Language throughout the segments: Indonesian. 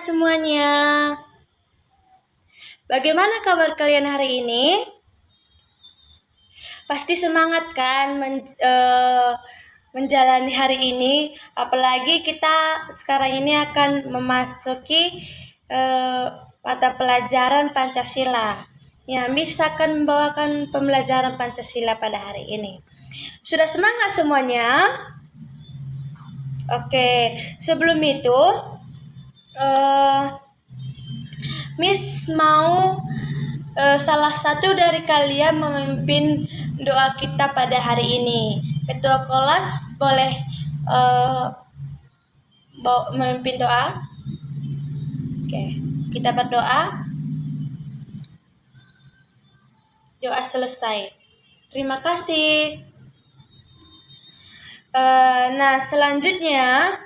semuanya. Bagaimana kabar kalian hari ini? Pasti semangat kan menjalani hari ini. Apalagi kita sekarang ini akan memasuki mata pelajaran Pancasila. Ya, Miss akan membawakan pembelajaran Pancasila pada hari ini. Sudah semangat semuanya? Oke, sebelum itu Miss mau salah satu dari kalian memimpin doa kita pada hari ini. Ketua kelas boleh memimpin doa. Oke, kita berdoa. Doa selesai. Terima kasih. Nah, selanjutnya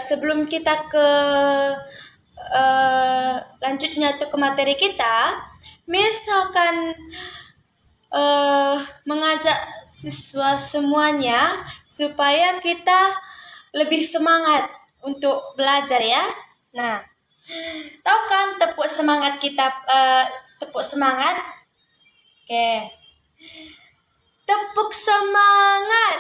sebelum kita ke lanjutnya ke materi kita, Miss akan mengajak siswa semuanya supaya kita lebih semangat untuk belajar ya. Nah, tahu kan tepuk semangat kita, tepuk semangat? Oke. Tepuk semangat.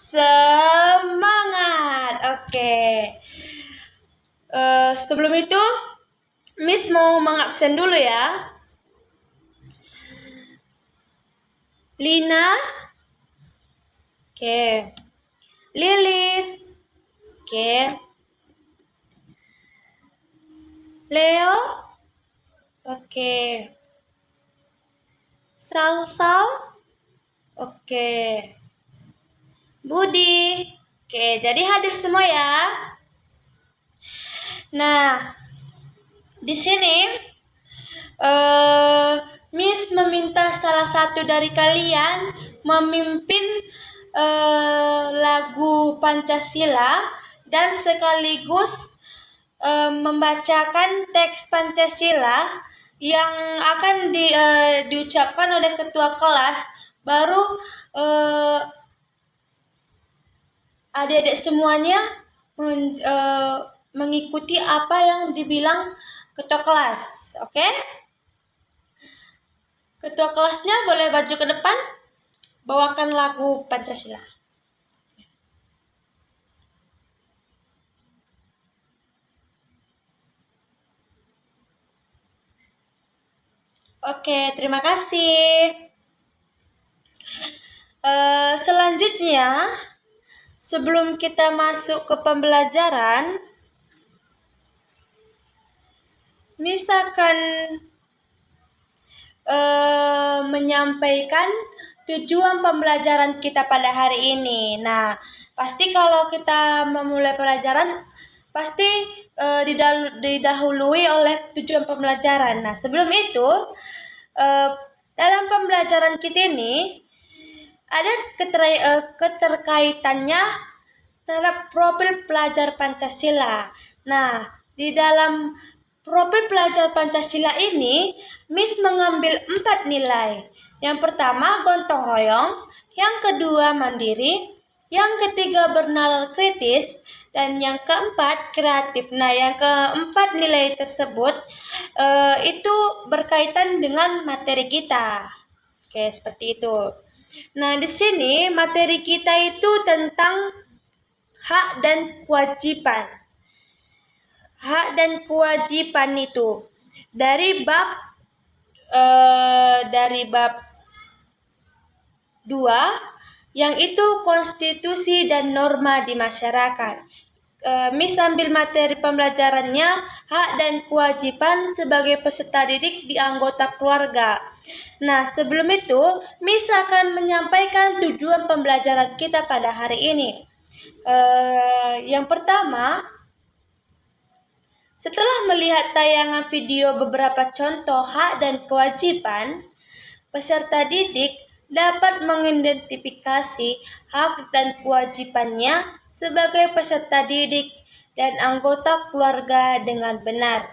Semangat. Oke. Sebelum itu, Miss mau mengabsen dulu ya. Lina. Oke. Lilis. Oke. Leo. Oke. Sal. Oke. Budi. Oke, jadi hadir semua ya. Nah, di sini Miss meminta salah satu dari kalian memimpin lagu Pancasila dan sekaligus membacakan teks Pancasila yang akan diucapkan oleh ketua kelas. Baru adik-adik semuanya mengikuti apa yang dibilang ketua kelas. Oke? Ketua kelasnya boleh maju ke depan, bawakan lagu Pancasila. Oke, terima kasih. Selanjutnya, sebelum kita masuk ke pembelajaran, Miss akan menyampaikan tujuan pembelajaran kita pada hari ini. Nah, pasti kalau kita memulai pelajaran, pasti didahului oleh tujuan pembelajaran. Nah, sebelum itu, dalam pembelajaran kita ini, ada keterkaitannya terhadap profil pelajar Pancasila. Nah, di dalam profil pelajar Pancasila ini, Miss mengambil 4 nilai. Yang pertama, gotong royong. Yang kedua, mandiri. Yang ketiga, bernalar kritis. Dan yang keempat, kreatif. Nah, yang keempat nilai tersebut itu berkaitan dengan materi kita. Oke, seperti itu. Nah, di sini materi kita itu tentang hak dan kewajiban. Hak dan kewajiban itu dari bab 2 yang itu konstitusi dan norma di masyarakat. Miss ambil materi pembelajarannya hak dan kewajiban sebagai peserta didik di anggota keluarga. Nah, sebelum itu Miss akan menyampaikan tujuan pembelajaran kita pada hari ini. Yang pertama, setelah melihat tayangan video beberapa contoh hak dan kewajiban, peserta didik dapat mengidentifikasi hak dan kewajibannya sebagai peserta didik dan anggota keluarga dengan benar.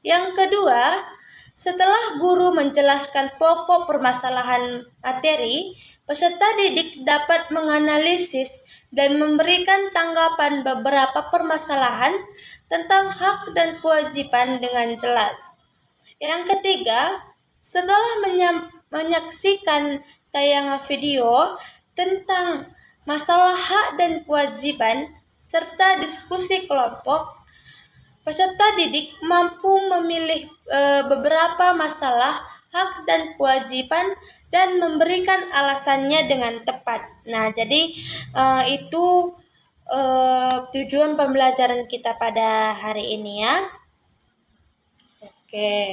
Yang kedua, Setelah guru menjelaskan pokok permasalahan materi, peserta didik dapat menganalisis dan memberikan tanggapan beberapa permasalahan tentang hak dan kewajiban dengan jelas. Yang ketiga, setelah menyaksikan tayangan video tentang masalah hak dan kewajiban serta diskusi kelompok, peserta didik mampu memilih beberapa masalah hak dan kewajiban dan memberikan alasannya dengan tepat. Nah, jadi itu tujuan pembelajaran kita pada hari ini ya. Oke.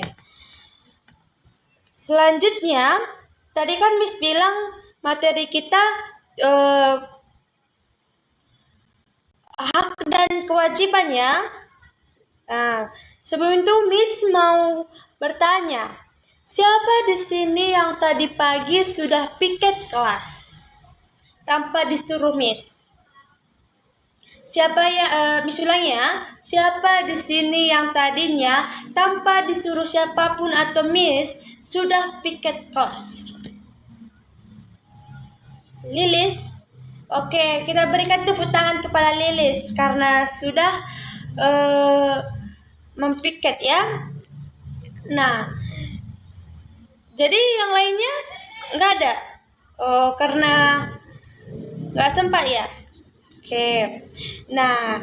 Selanjutnya, tadi kan Miss bilang materi kita hak dan kewajiban ya. Nah, sebelum itu Miss mau bertanya, siapa di sini yang tadi pagi sudah piket kelas tanpa disuruh Miss? Siapa ya, Miss ulang ya. Siapa di sini yang tadinya tanpa disuruh siapapun atau Miss sudah piket kelas? Lilis. Oke, kita berikan tepuk tangan kepada Lilis karena sudah mempiket ya. Nah, jadi yang lainnya nggak ada. Oh, karena nggak sempat ya. Oke. Nah,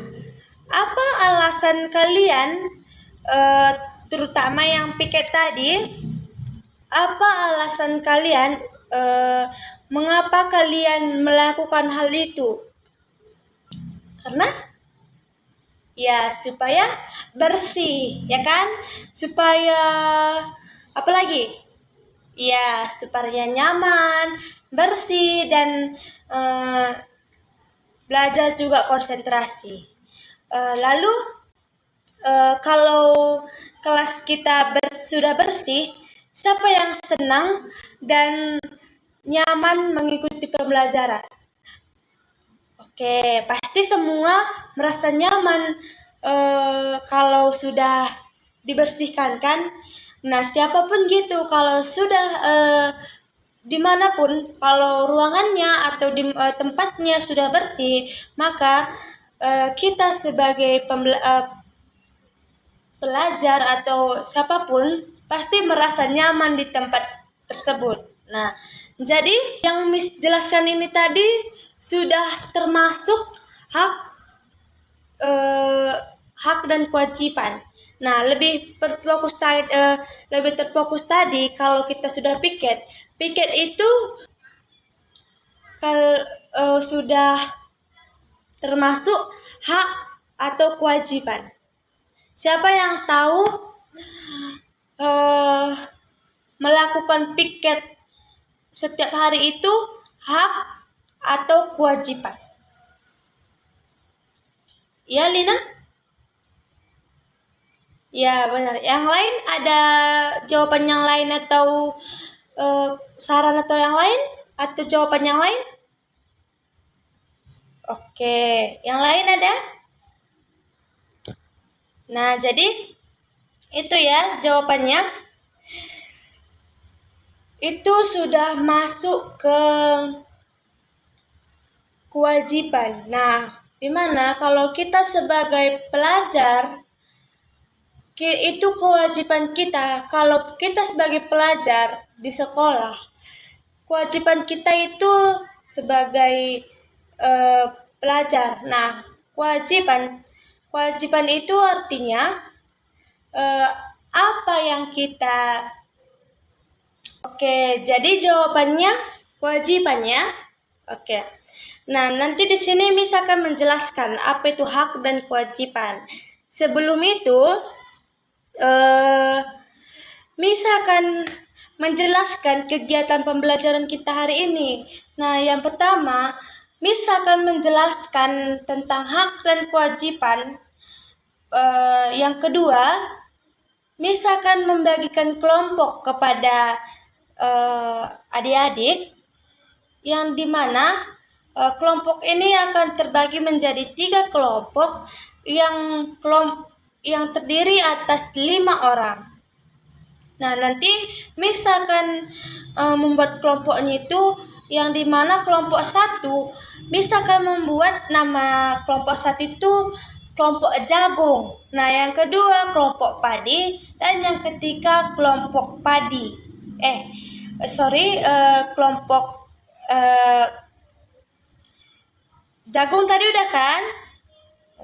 apa alasan kalian, terutama yang piket tadi, apa alasan kalian mengapa kalian melakukan hal itu? Karena ya supaya bersih, ya kan? Supaya apa lagi? Ya supaya nyaman, bersih dan belajar juga konsentrasi. Lalu kalau kelas kita sudah bersih, siapa yang senang dan nyaman mengikuti pembelajaran? Oke, pasti semua merasa nyaman kalau sudah dibersihkan kan. Nah, siapapun gitu, kalau sudah dimanapun, kalau ruangannya atau di tempatnya sudah bersih, maka kita sebagai pelajar atau siapapun pasti merasa nyaman di tempat tersebut. Nah, jadi yang Miss jelaskan ini tadi sudah termasuk hak dan kewajiban. Nah, lebih terfokus tadi kalau kita sudah piket itu kalau sudah termasuk hak atau kewajiban. Siapa yang tahu melakukan piket setiap hari itu hak atau kewajiban? Ya, Lina? Ya, benar. Yang lain ada jawaban yang lain atau saran atau yang lain? Atau jawaban yang lain? Oke, yang lain ada? Nah, jadi itu ya jawabannya. Itu sudah masuk ke kewajiban. Nah, dimana kalau kita sebagai pelajar, itu kewajiban kita. Kalau kita sebagai pelajar di sekolah, kewajiban kita itu sebagai pelajar. Nah, kewajiban itu artinya apa yang kita. Oke, jadi jawabannya kewajibannya. Oke. Nah, nanti di sini Miss akan menjelaskan apa itu hak dan kewajiban. Sebelum itu, Miss akan menjelaskan kegiatan pembelajaran kita hari ini. Nah, yang pertama, Miss akan menjelaskan tentang hak dan kewajiban. Yang kedua, Miss akan membagikan kelompok kepada adik-adik, yang dimana kelompok ini akan terbagi menjadi 3 kelompok yang terdiri atas 5 orang. Nah, nanti Miss akan membuat kelompoknya itu yang dimana kelompok 1, Miss akan membuat nama kelompok 1 itu kelompok jagung. Nah, yang kedua kelompok padi, dan yang ketiga kelompok padi. Kelompok jagung tadi udah kan?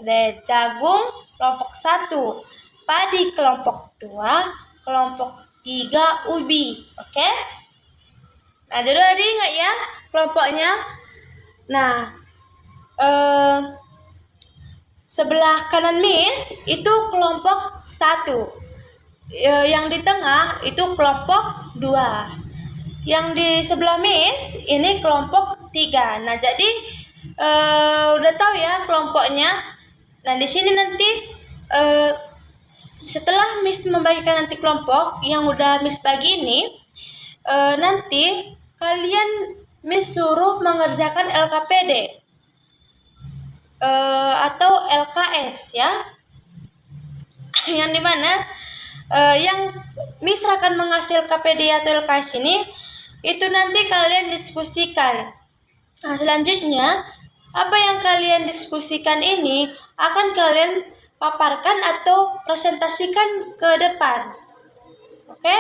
Udah, jagung kelompok 1, padi kelompok 2, kelompok 3 ubi. Oke? Nah, jadi udah ingat ya kelompoknya. Nah, sebelah kanan Miss itu kelompok 1. Yang di tengah itu kelompok 2. Yang di sebelah Miss ini kelompok 3. Nah, jadi udah tahu ya kelompoknya. Nah, di sini nanti setelah Miss membagikan nanti kelompok yang udah Miss bagi ini, nanti kalian Miss suruh mengerjakan LKPD atau LKS ya, yang dimana yang Miss akan menghasil KPD atau LKS ini itu nanti kalian diskusikan. Nah, selanjutnya apa yang kalian diskusikan ini akan kalian paparkan atau presentasikan ke depan. Oke?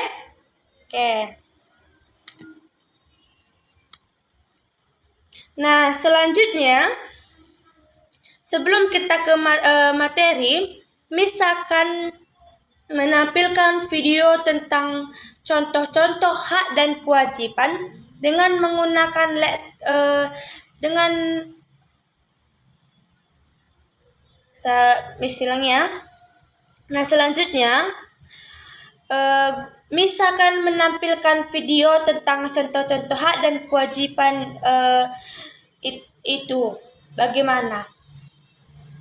Nah, selanjutnya sebelum kita ke materi, Miss akan menampilkan video tentang contoh-contoh hak dan kewajiban dengan menggunakan Miss ulang ya. Nah, selanjutnya Miss akan menampilkan video tentang contoh-contoh hak dan kewajiban itu bagaimana.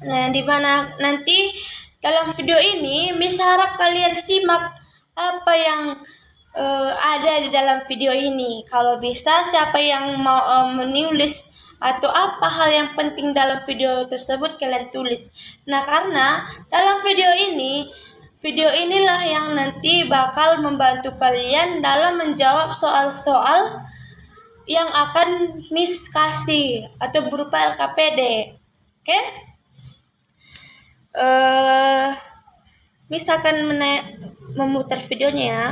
Nah, di mana nanti dalam video ini Miss harap kalian simak apa yang ada di dalam video ini. Kalau bisa siapa yang mau menulis atau apa hal yang penting dalam video tersebut kalian tulis. Nah, karena dalam video inilah yang nanti bakal membantu kalian dalam menjawab soal-soal yang akan Miss kasih atau berupa LKPD. Oke? Miss akan memutar videonya ya.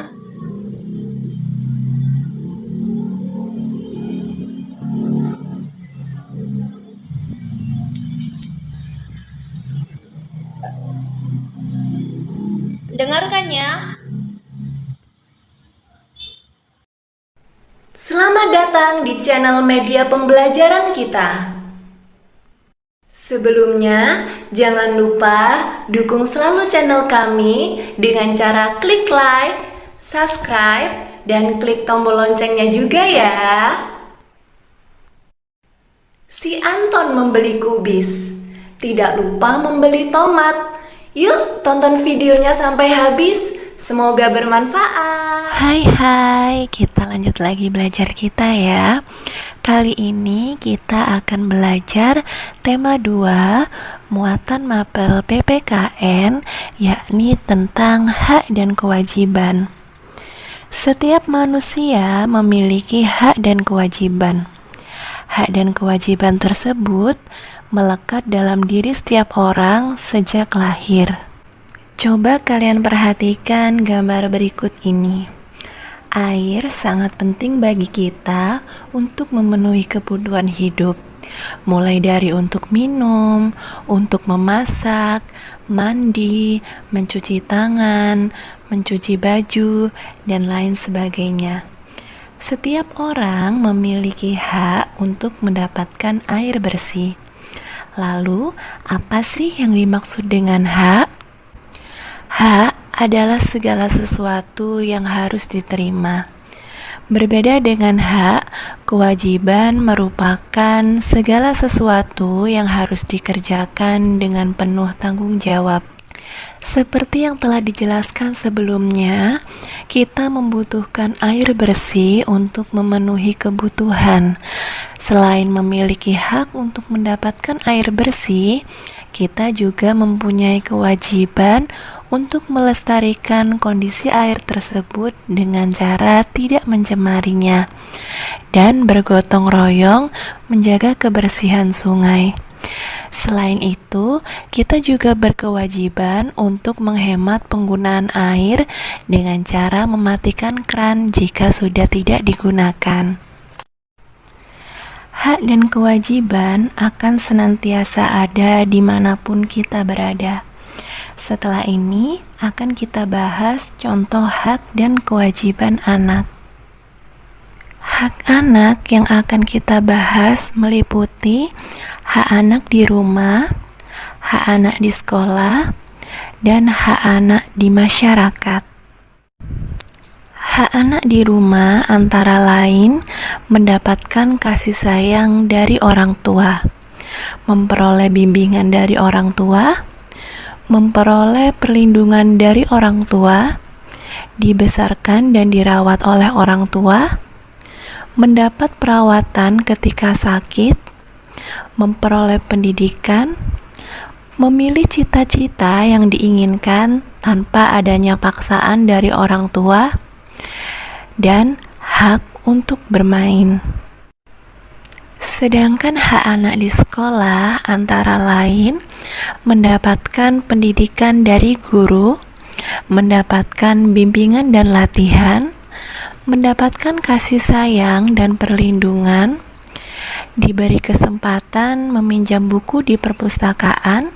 Dengarkan ya. Selamat datang di channel media pembelajaran kita. Sebelumnya, jangan lupa dukung selalu channel kami dengan cara klik like, subscribe, dan klik tombol loncengnya juga ya. Si Anton membeli kubis, tidak lupa membeli tomat. Yuk tonton videonya sampai habis, semoga bermanfaat. Hai, kita lanjut lagi belajar kita ya. Kali ini kita akan belajar tema 2 muatan mapel PPKN, yakni tentang hak dan kewajiban. Setiap manusia memiliki hak dan kewajiban. Hak dan kewajiban tersebut melekat dalam diri setiap orang sejak lahir. Coba kalian perhatikan gambar berikut ini. Air sangat penting bagi kita untuk memenuhi kebutuhan hidup, mulai dari untuk minum, untuk memasak, mandi, mencuci tangan, mencuci baju, dan lain sebagainya. Setiap orang memiliki hak untuk mendapatkan air bersih. Lalu, apa sih yang dimaksud dengan hak? Hak adalah segala sesuatu yang harus diterima. Berbeda dengan hak, kewajiban merupakan segala sesuatu yang harus dikerjakan dengan penuh tanggung jawab. Seperti yang telah dijelaskan sebelumnya, kita membutuhkan air bersih untuk memenuhi kebutuhan. Selain memiliki hak untuk mendapatkan air bersih, kita juga mempunyai kewajiban untuk melestarikan kondisi air tersebut dengan cara tidak mencemarinya dan bergotong royong menjaga kebersihan sungai. Selain itu, kita juga berkewajiban untuk menghemat penggunaan air dengan cara mematikan keran jika sudah tidak digunakan. Hak dan kewajiban akan senantiasa ada dimanapun kita berada. Setelah ini akan kita bahas contoh hak dan kewajiban anak. Hak anak yang akan kita bahas meliputi hak anak di rumah, hak anak di sekolah, dan hak anak di masyarakat. Hak anak di rumah antara lain mendapatkan kasih sayang dari orang tua, memperoleh bimbingan dari orang tua, memperoleh perlindungan dari orang tua, dibesarkan dan dirawat oleh orang tua, mendapat perawatan ketika sakit, memperoleh pendidikan, memilih cita-cita yang diinginkan tanpa adanya paksaan dari orang tua, dan hak untuk bermain. Sedangkan hak anak di sekolah antara lain mendapatkan pendidikan dari guru, mendapatkan bimbingan dan latihan, mendapatkan kasih sayang dan perlindungan, diberi kesempatan meminjam buku di perpustakaan,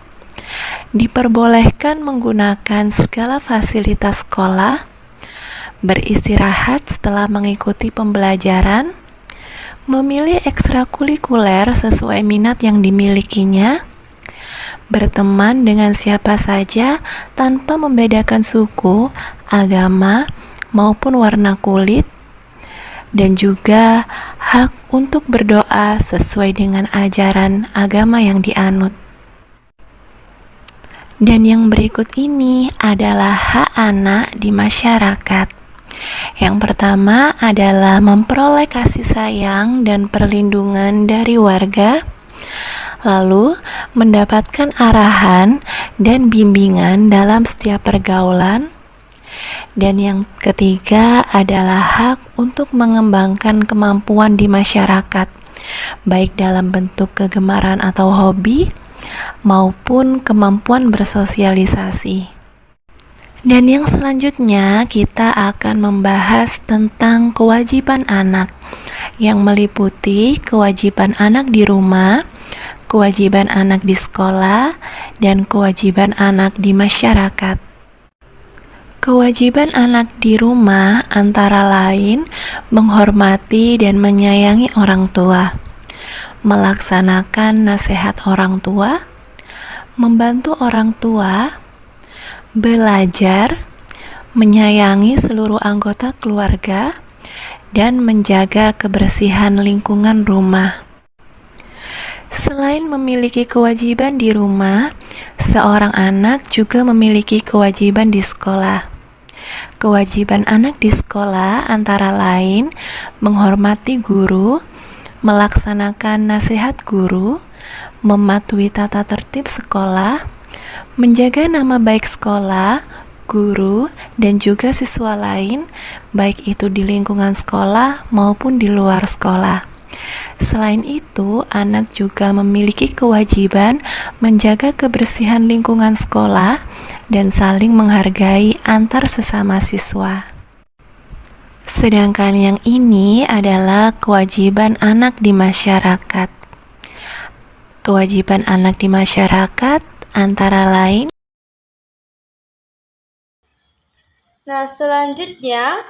diperbolehkan menggunakan segala fasilitas sekolah, beristirahat setelah mengikuti pembelajaran, memilih ekstrakurikuler sesuai minat yang dimilikinya, berteman dengan siapa saja tanpa membedakan suku, agama, maupun warna kulit, dan juga hak untuk berdoa sesuai dengan ajaran agama yang dianut. Dan yang berikut ini adalah hak anak di masyarakat. Yang pertama adalah memperoleh kasih sayang dan perlindungan dari warga, lalu mendapatkan arahan dan bimbingan dalam setiap pergaulan, dan yang ketiga adalah hak untuk mengembangkan kemampuan di masyarakat, baik dalam bentuk kegemaran atau hobi, maupun kemampuan bersosialisasi. Dan yang selanjutnya kita akan membahas tentang kewajiban anak yang meliputi kewajiban anak di rumah, kewajiban anak di sekolah, dan kewajiban anak di masyarakat. Kewajiban anak di rumah antara lain menghormati dan menyayangi orang tua, melaksanakan nasihat orang tua, membantu orang tua, belajar, menyayangi seluruh anggota keluarga, dan menjaga kebersihan lingkungan rumah. Selain memiliki kewajiban di rumah, seorang anak juga memiliki kewajiban di sekolah. Kewajiban anak di sekolah antara lain menghormati guru, melaksanakan nasihat guru, mematuhi tata tertib sekolah, menjaga nama baik sekolah, guru, dan juga siswa lain, baik itu di lingkungan sekolah maupun di luar sekolah. Selain itu, anak juga memiliki kewajiban menjaga kebersihan lingkungan sekolah dan saling menghargai antar sesama siswa. Sedangkan yang ini adalah kewajiban anak di masyarakat. Kewajiban anak di masyarakat antara lain. Nah, selanjutnya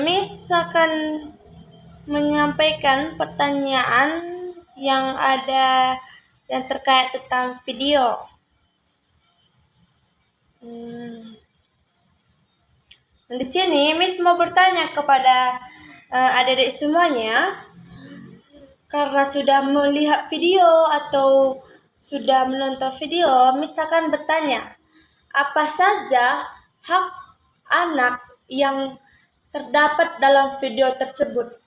Miss akan menyampaikan pertanyaan yang ada yang terkait tentang video. Di sini Miss mau bertanya kepada adik-adik semuanya, karena sudah melihat video atau sudah menonton video, Miss akan bertanya, apa saja hak anak yang terdapat dalam video tersebut?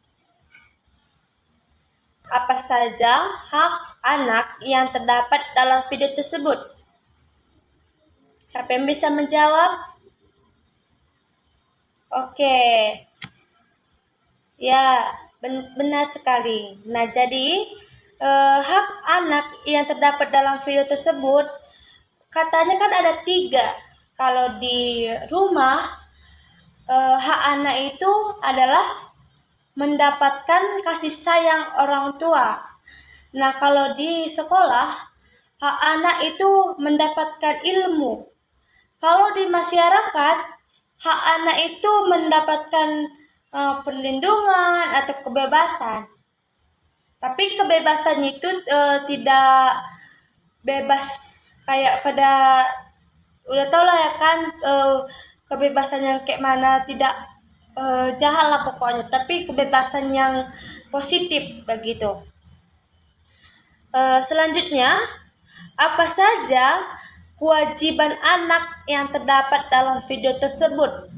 Apa saja hak anak yang terdapat dalam video tersebut? Siapa yang bisa menjawab? Oke, ya benar sekali. Nah, jadi hak anak yang terdapat dalam video tersebut katanya kan ada 3. Kalau di rumah, hak anak itu adalah mendapatkan kasih sayang orang tua. Nah, kalau di sekolah, hak anak itu mendapatkan ilmu. Kalau di masyarakat, hak anak itu mendapatkan perlindungan atau kebebasan. Tapi kebebasannya itu tidak bebas kayak pada udah tau lah ya kan, kebebasan yang kayak mana, tidak jahat lah pokoknya, tapi kebebasan yang positif begitu. Selanjutnya, apa saja kewajiban anak yang terdapat dalam video tersebut?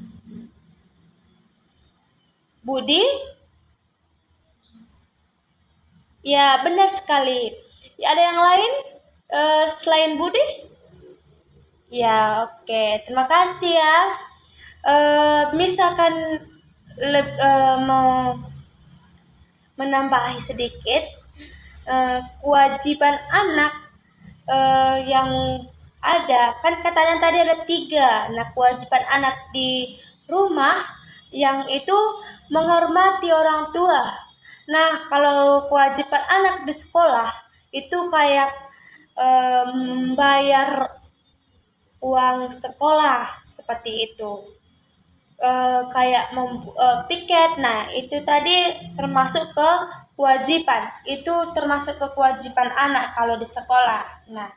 Budi? Ya, benar sekali. Ya, ada yang lain selain Budi? Ya, oke. Terima kasih ya. Misalkan mau menambahi sedikit, kewajiban anak yang ada, kan katanya tadi ada 3. Nah, kewajiban anak di rumah yang itu menghormati orang tua. Nah, kalau kewajiban anak di sekolah itu kayak membayar uang sekolah seperti itu. Kayak piket. Nah, itu tadi termasuk ke kewajiban. Itu termasuk ke kewajiban anak kalau di sekolah. Nah,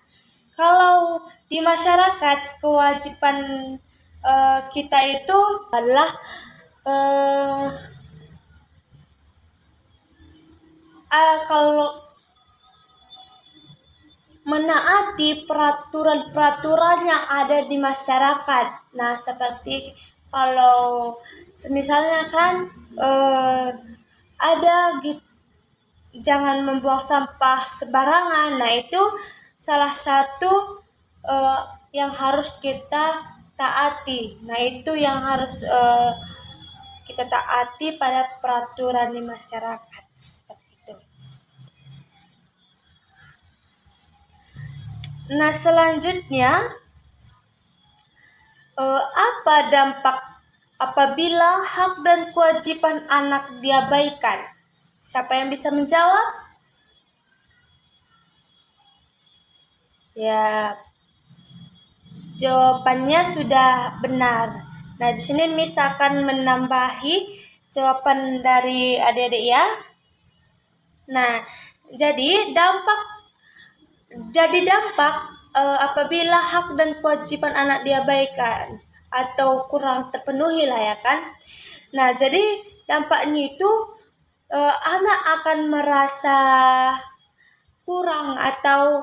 kalau di masyarakat kewajiban kita itu adalah kalau menaati peraturan-peraturan yang ada di masyarakat. Nah, seperti kalau misalnya kan ada gitu, jangan membuang sampah sembarangan. Nah, itu salah satu yang harus kita taati. Nah, itu yang harus kita taati pada peraturan di masyarakat seperti itu. Nah, selanjutnya, apa dampak apabila hak dan kewajiban anak diabaikan? Siapa yang bisa menjawab? Ya, jawabannya sudah benar. Nah, di sini misalkan menambahi jawaban dari adik-adik ya. Nah, jadi dampak apabila hak dan kewajiban anak diabaikan atau kurang terpenuhi lah ya kan. Nah, jadi dampaknya itu anak akan merasa kurang atau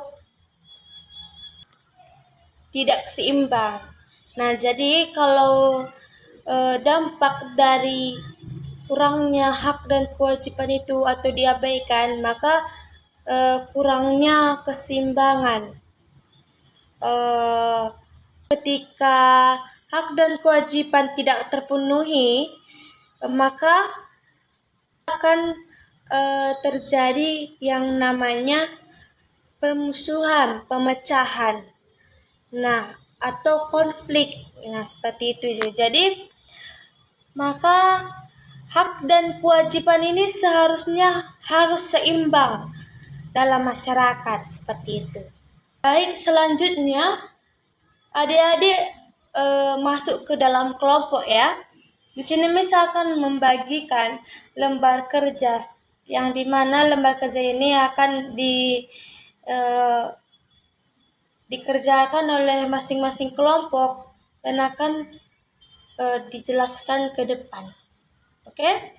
tidak seimbang. Nah, jadi kalau dampak dari kurangnya hak dan kewajiban itu atau diabaikan, maka kurangnya keseimbangan. Ketika hak dan kewajiban tidak terpenuhi, maka akan terjadi yang namanya permusuhan, pemecahan. Nah, atau konflik. Nah, seperti itu. Jadi, maka hak dan kewajiban ini seharusnya harus seimbang dalam masyarakat seperti itu. Baik, selanjutnya adik-adik masuk ke dalam kelompok ya. Di sini misalkan membagikan lembar kerja, yang dimana lembar kerja ini akan dikerjakan oleh masing-masing kelompok dan akan dijelaskan ke depan. Oke?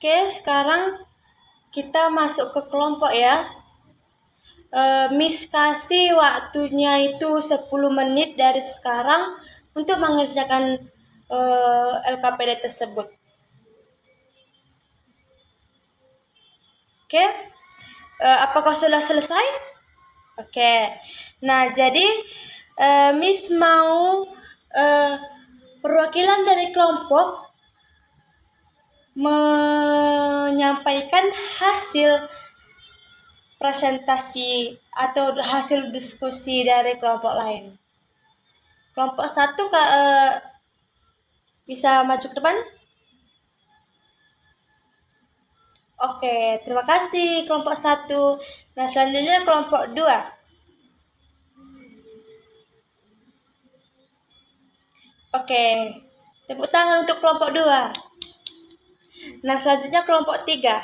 Oke, sekarang kita masuk ke kelompok ya. Miss kasih waktunya itu 10 menit dari sekarang untuk mengerjakan LKPD tersebut. Oke, apakah sudah selesai? Oke, nah jadi Miss mau perwakilan dari kelompok menyampaikan hasil presentasi atau hasil diskusi dari kelompok lain. Kelompok 1 bisa maju ke depan? Oke, terima kasih kelompok 1. Nah, selanjutnya kelompok 2. Oke, tepuk tangan untuk kelompok 2. Nah, selanjutnya kelompok 3.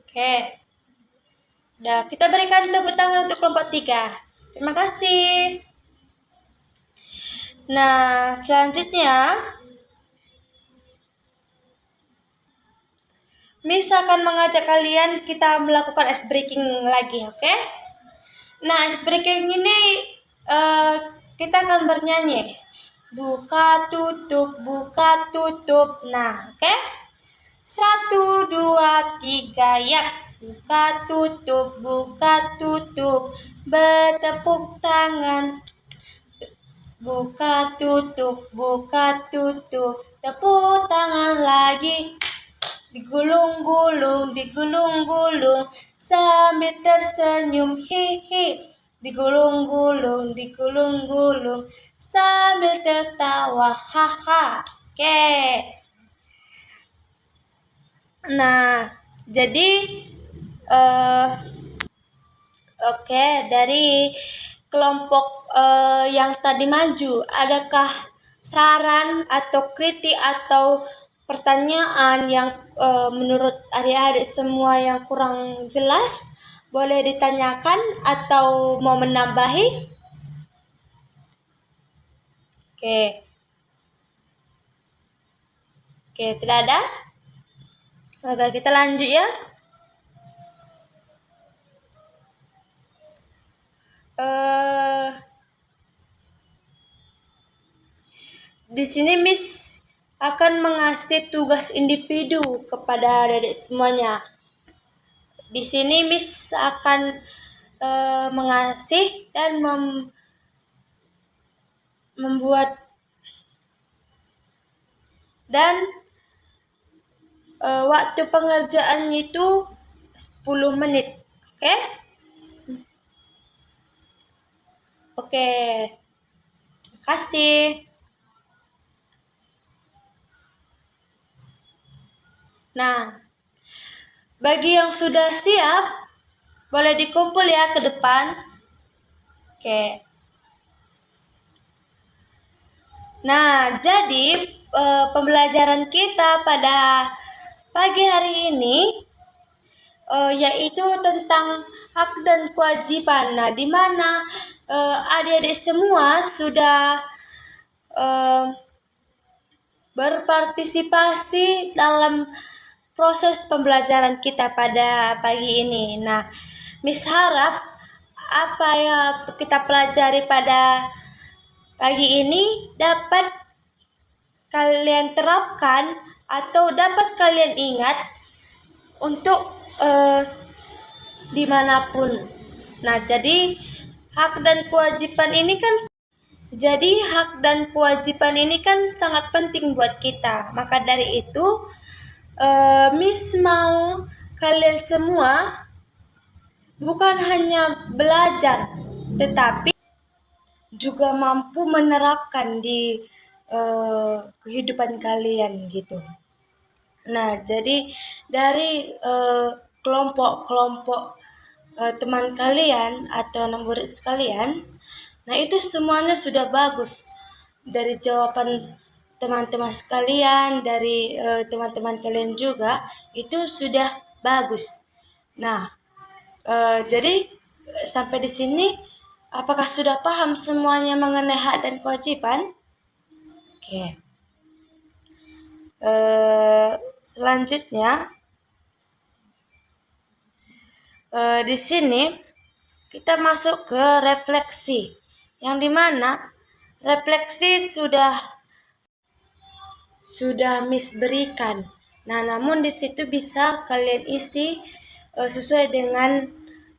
Oke. Nah, kita berikan tepuk tangan untuk kelompok 3. Terima kasih. Nah, selanjutnya Miss akan mengajak kalian kita melakukan ice breaking lagi, oke? Nah, ice breaking ini kita akan bernyanyi. Buka tutup, buka tutup. Nah, oke? 1, 2, 3, ya. Buka tutup, buka tutup. Bertepuk tangan. Buka tutup, buka tutup. Tepuk tangan lagi. Digulung-gulung, digulung-gulung, sambil tersenyum, hihi. Digulung-gulung, digulung-gulung, sambil tertawa, haha. Oke. Nah, jadi oke, dari kelompok yang tadi maju, adakah saran atau kritik atau pertanyaan yang menurut adik-adik semua yang kurang jelas? Boleh ditanyakan atau mau menambahi? Oke. Oke, tidak ada? Oke, kita lanjut ya. Di sini Miss akan mengasih tugas individu kepada adik-adik semuanya. Di sini Miss akan mengasih dan membuat dan waktu pengerjaannya itu 10 menit. Oke? Oke. Terima kasih. Nah, bagi yang sudah siap, boleh dikumpul ya ke depan. Oke. Nah, jadi pembelajaran kita pada pagi hari ini yaitu tentang hak dan kewajiban. Nah, di mana adik-adik semua sudah berpartisipasi dalam proses pembelajaran kita pada pagi ini. Nah, Miss harap apa yang kita pelajari pada pagi ini dapat kalian terapkan atau dapat kalian ingat untuk dimanapun. Nah, jadi hak dan kewajiban ini kan sangat penting buat kita. Maka dari itu, Miss mau kalian semua bukan hanya belajar, tetapi juga mampu menerapkan di kehidupan kalian gitu. Nah, jadi dari kelompok-kelompok teman kalian atau anak murid sekalian, nah itu semuanya sudah bagus. Dari jawaban teman-teman sekalian, dari teman-teman kalian juga, itu sudah bagus. Nah, jadi sampai di sini, apakah sudah paham semuanya mengenai hak dan kewajiban? Oke. Selanjutnya, di sini kita masuk ke refleksi, yang dimana refleksi sudah Miss berikan. Nah, namun di situ bisa kalian isi sesuai dengan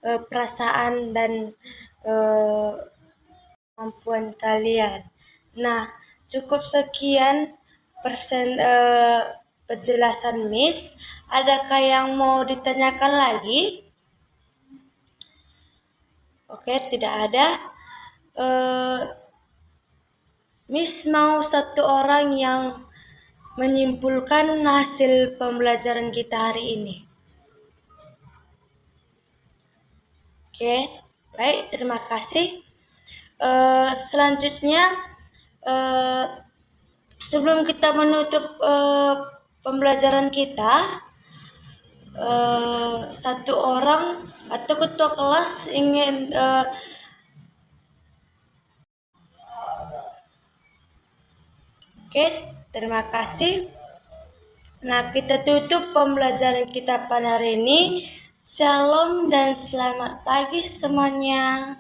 perasaan dan kemampuan kalian. Nah, cukup sekian penjelasan Miss. Adakah yang mau ditanyakan lagi? Oke, tidak ada. Miss mau satu orang yang menyimpulkan hasil pembelajaran kita hari ini. Oke, baik, terima kasih. Selanjutnya, sebelum kita menutup pembelajaran kita, satu orang atau ketua kelas ingin Oke, terima kasih. Nah, kita tutup pembelajaran kita pada hari ini. Shalom dan selamat pagi semuanya.